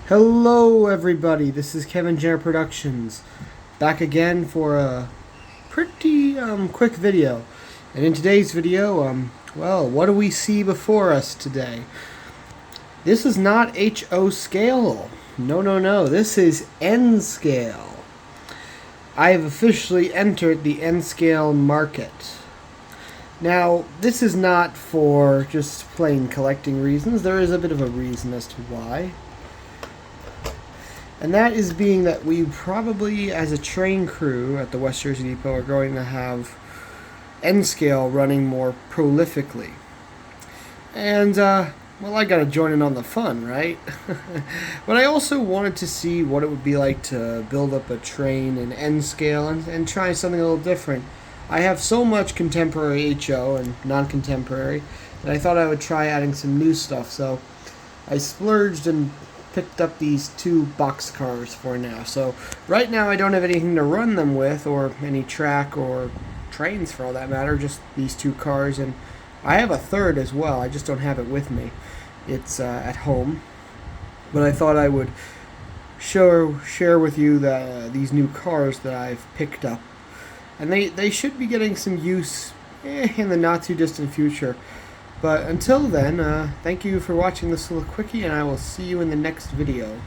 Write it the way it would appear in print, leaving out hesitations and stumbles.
Hello everybody, this is Kevin Jenner Productions, back again for a pretty quick video. And in today's video, well, what do we see before us today? This is not HO scale. No, this is N scale. I have officially entered the N scale market. Now, this is not for just plain collecting reasons. There is a bit of a reason as to why. And that is being that we probably, as a train crew at the West Jersey Depot, are going to have N-scale running more prolifically. And, well, I gotta join in on the fun, right? But I also wanted to see what it would be like to build up a train in N-scale and try something a little different. I have so much contemporary HO and non-contemporary that I thought I would try adding some new stuff, so I splurged and picked up these two boxcars for now. So right now I don't have anything to run them with, or any track or trains for all that matter, just these two cars. And I have a third as well, I just don't have it with me. It's at home. But I thought I would share with you these new cars that I've picked up. And they should be getting some use in the not too distant future. But until then, thank you for watching this little quickie, and I will see you in the next video.